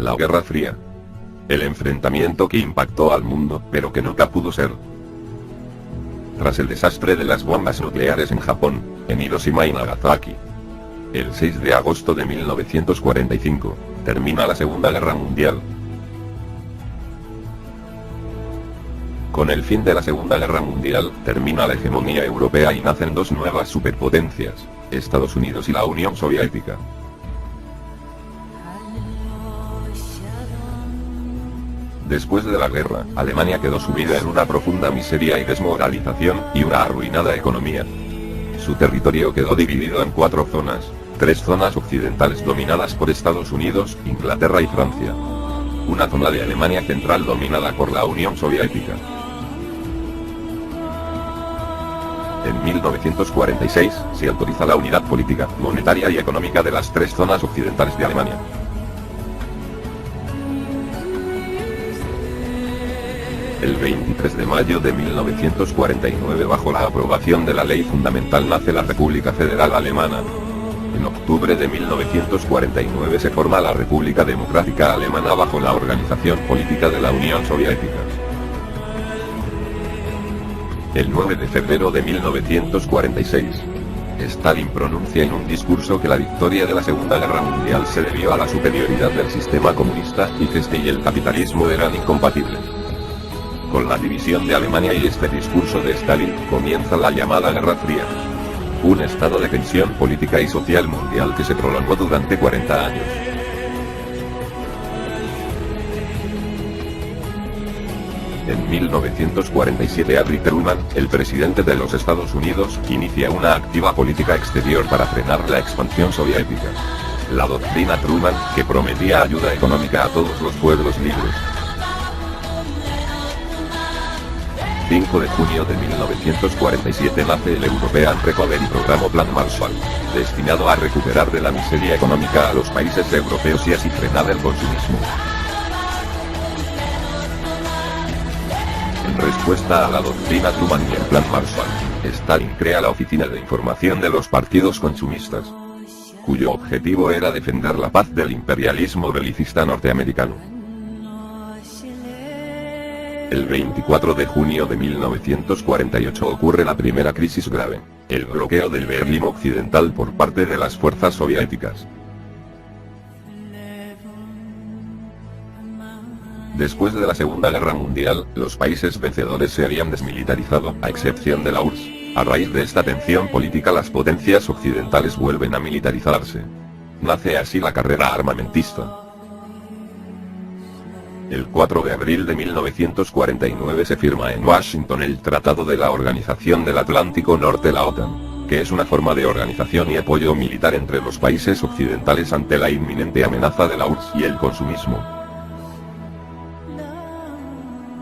La Guerra Fría. El enfrentamiento que impactó al mundo, pero que nunca pudo ser. Tras el desastre de las bombas nucleares en Japón, en Hiroshima y Nagasaki. El 6 de agosto de 1945, termina la Segunda Guerra Mundial. Con el fin de la Segunda Guerra Mundial, termina la hegemonía europea y nacen dos nuevas superpotencias, Estados Unidos y la Unión Soviética. Después de la guerra, Alemania quedó sumida en una profunda miseria y desmoralización, y una arruinada economía. Su territorio quedó dividido en 4 zonas, 3 zonas occidentales dominadas por Estados Unidos, Inglaterra y Francia. Una zona de Alemania Central dominada por la Unión Soviética. En 1946, se autoriza la unidad política, monetaria y económica de las 3 zonas occidentales de Alemania. El 23 de mayo de 1949, bajo la aprobación de la Ley Fundamental, nace la República Federal Alemana. En octubre de 1949 se forma la República Democrática Alemana bajo la organización política de la Unión Soviética. El 9 de febrero de 1946, Stalin pronuncia en un discurso que la victoria de la Segunda Guerra Mundial se debió a la superioridad del sistema comunista, y que este y el capitalismo eran incompatibles. Con la división de Alemania y este discurso de Stalin, comienza la llamada Guerra Fría. Un estado de tensión política y social mundial que se prolongó durante 40 años. En 1947, Harry Truman, el presidente de los Estados Unidos, inicia una activa política exterior para frenar la expansión soviética. La doctrina Truman, que prometía ayuda económica a todos los pueblos libres. 5 de junio de 1947 nace el European Recovery Program o Plan Marshall, destinado a recuperar de la miseria económica a los países europeos y así frenar el consumismo. En respuesta a la doctrina Truman y el Plan Marshall, Stalin crea la Oficina de Información de los Partidos Consumistas, cuyo objetivo era defender la paz del imperialismo belicista norteamericano. El 24 de junio de 1948 ocurre la primera crisis grave, el bloqueo del Berlín Occidental por parte de las fuerzas soviéticas. Después de la Segunda Guerra Mundial, los países vencedores se habían desmilitarizado, a excepción de la URSS. A raíz de esta tensión política, las potencias occidentales vuelven a militarizarse. Nace así la carrera armamentista. El 4 de abril de 1949 se firma en Washington el Tratado de la Organización del Atlántico Norte, la OTAN, que es una forma de organización y apoyo militar entre los países occidentales ante la inminente amenaza de la URSS y el consumismo.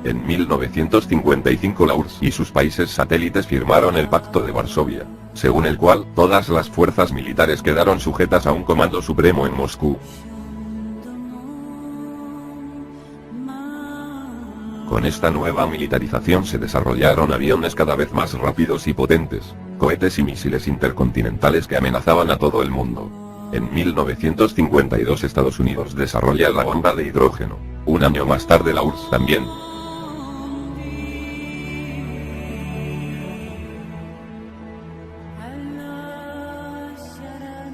En 1955 la URSS y sus países satélites firmaron el Pacto de Varsovia, según el cual todas las fuerzas militares quedaron sujetas a un comando supremo en Moscú. Con esta nueva militarización se desarrollaron aviones cada vez más rápidos y potentes, cohetes y misiles intercontinentales que amenazaban a todo el mundo. En 1952 Estados Unidos desarrolla la bomba de hidrógeno, un año más tarde la URSS también.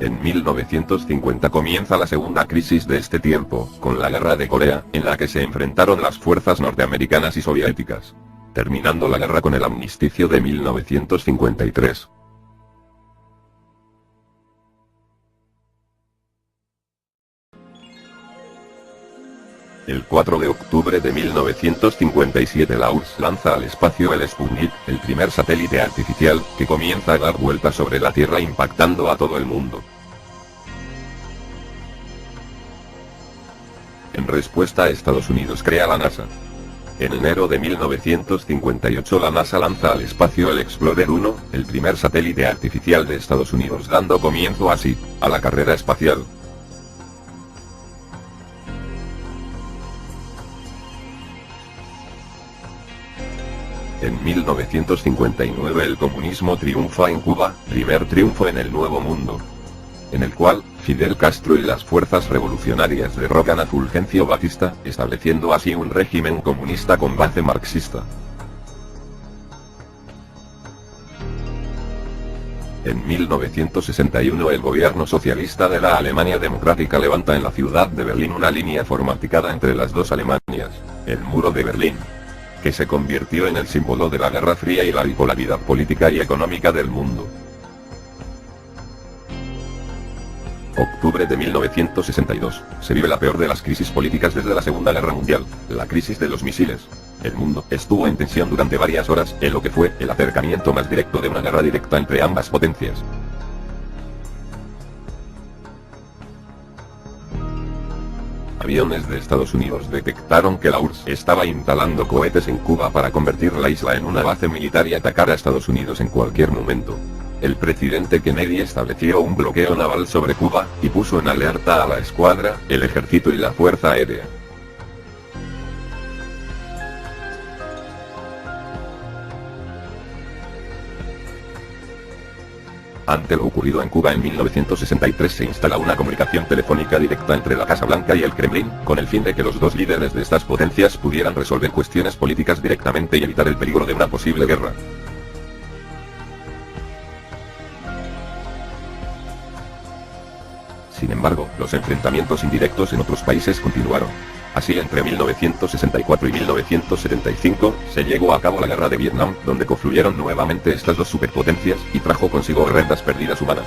En 1950 comienza la segunda crisis de este tiempo, con la Guerra de Corea, en la que se enfrentaron las fuerzas norteamericanas y soviéticas, terminando la guerra con el armisticio de 1953. El 4 de octubre de 1957 la URSS lanza al espacio el Sputnik, el primer satélite artificial, que comienza a dar vueltas sobre la Tierra impactando a todo el mundo. En respuesta, Estados Unidos crea la NASA. En enero de 1958 la NASA lanza al espacio el Explorer 1, el primer satélite artificial de Estados Unidos, dando comienzo así a la carrera espacial. En 1959 el comunismo triunfa en Cuba, primer triunfo en el Nuevo Mundo. en el cual Fidel Castro y las fuerzas revolucionarias derrocan a Fulgencio Batista, estableciendo así un régimen comunista con base marxista. En 1961 el gobierno socialista de la Alemania democrática levanta en la ciudad de Berlín una línea fortificada entre las dos Alemanias, el Muro de Berlín, que se convirtió en el símbolo de la Guerra Fría y la bipolaridad política y económica del mundo. Octubre de 1962. Se vive la peor de las crisis políticas desde la Segunda Guerra Mundial, la crisis de los misiles. El mundo estuvo en tensión durante varias horas, en lo que fue el acercamiento más directo de una guerra directa entre ambas potencias. Aviones de Estados Unidos detectaron que la URSS estaba instalando cohetes en Cuba para convertir la isla en una base militar y atacar a Estados Unidos en cualquier momento. El presidente Kennedy estableció un bloqueo naval sobre Cuba, y puso en alerta a la escuadra, el ejército y la fuerza aérea. Ante lo ocurrido en Cuba en 1963 se instala una comunicación telefónica directa entre la Casa Blanca y el Kremlin, con el fin de que los dos líderes de estas potencias pudieran resolver cuestiones políticas directamente y evitar el peligro de una posible guerra. Sin embargo, los enfrentamientos indirectos en otros países continuaron. Así, entre 1964 y 1975, se llevó a cabo la Guerra de Vietnam, donde confluyeron nuevamente estas dos superpotencias, y trajo consigo horrendas pérdidas humanas.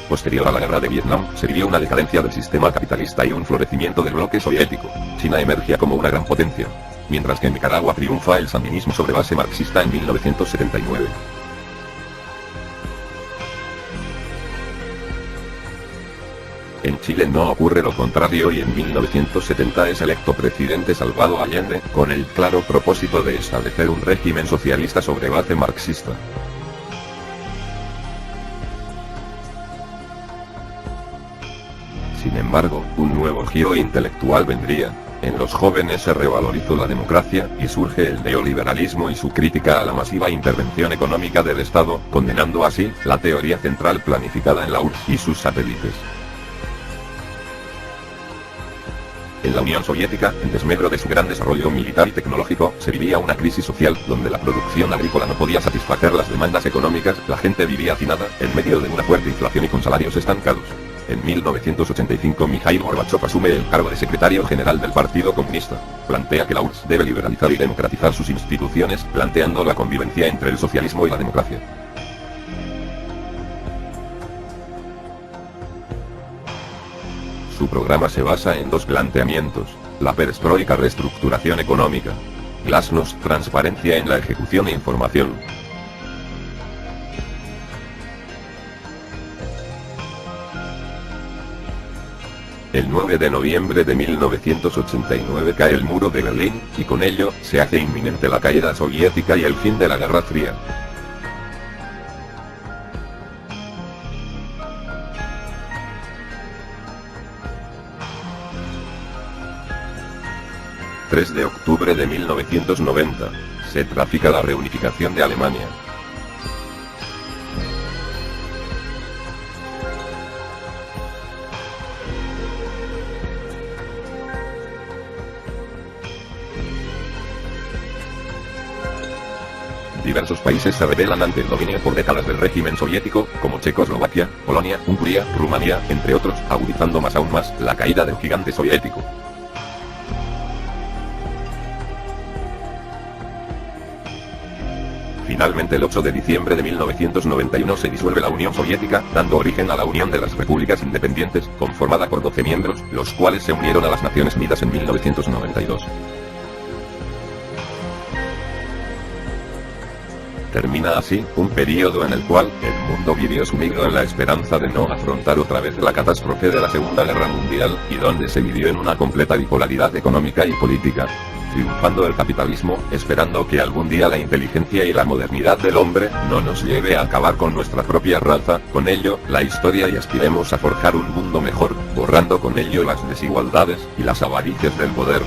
Posterior a la Guerra de Vietnam, se vivió una decadencia del sistema capitalista y un florecimiento del bloque soviético. China emergía como una gran potencia, mientras que en Nicaragua triunfa el sandinismo sobre base marxista en 1979. En Chile no ocurre lo contrario y en 1970 es electo presidente Salvador Allende, con el claro propósito de establecer un régimen socialista sobre base marxista. Sin embargo, un nuevo giro intelectual vendría. En los jóvenes se revalorizó la democracia, y surge el neoliberalismo y su crítica a la masiva intervención económica del Estado, condenando así la teoría central planificada en la URSS y sus satélites. En la Unión Soviética, en desmedro de su gran desarrollo militar y tecnológico, se vivía una crisis social, donde la producción agrícola no podía satisfacer las demandas económicas, la gente vivía hacinada, en medio de una fuerte inflación y con salarios estancados. En 1985 Mikhail Gorbachev asume el cargo de secretario general del Partido Comunista. Plantea que la URSS debe liberalizar y democratizar sus instituciones, planteando la convivencia entre el socialismo y la democracia. Su programa se basa en dos planteamientos: la perestroika, reestructuración económica; glasnost, transparencia en la ejecución e información. El 9 de noviembre de 1989 cae el muro de Berlín, y con ello, se hace inminente la caída soviética y el fin de la Guerra Fría. El 3 de octubre de 1990, se trafica la reunificación de Alemania. Diversos países se rebelan ante el dominio por décadas del régimen soviético, como Checoslovaquia, Polonia, Hungría, Rumanía, entre otros, agudizando aún más la caída del gigante soviético. Finalmente, el 8 de diciembre de 1991 se disuelve la Unión Soviética, dando origen a la Unión de las Repúblicas Independientes, conformada por 12 miembros, los cuales se unieron a las Naciones Unidas en 1992. Termina así un periodo en el cual el mundo vivió sumido en la esperanza de no afrontar otra vez la catástrofe de la Segunda Guerra Mundial, y donde se vivió en una completa bipolaridad económica y política. triunfando el capitalismo, esperando que algún día la inteligencia y la modernidad del hombre no nos lleve a acabar con nuestra propia raza, con ello, la historia, y aspiremos a forjar un mundo mejor, borrando con ello las desigualdades y las avaricias del poder.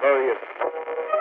Case of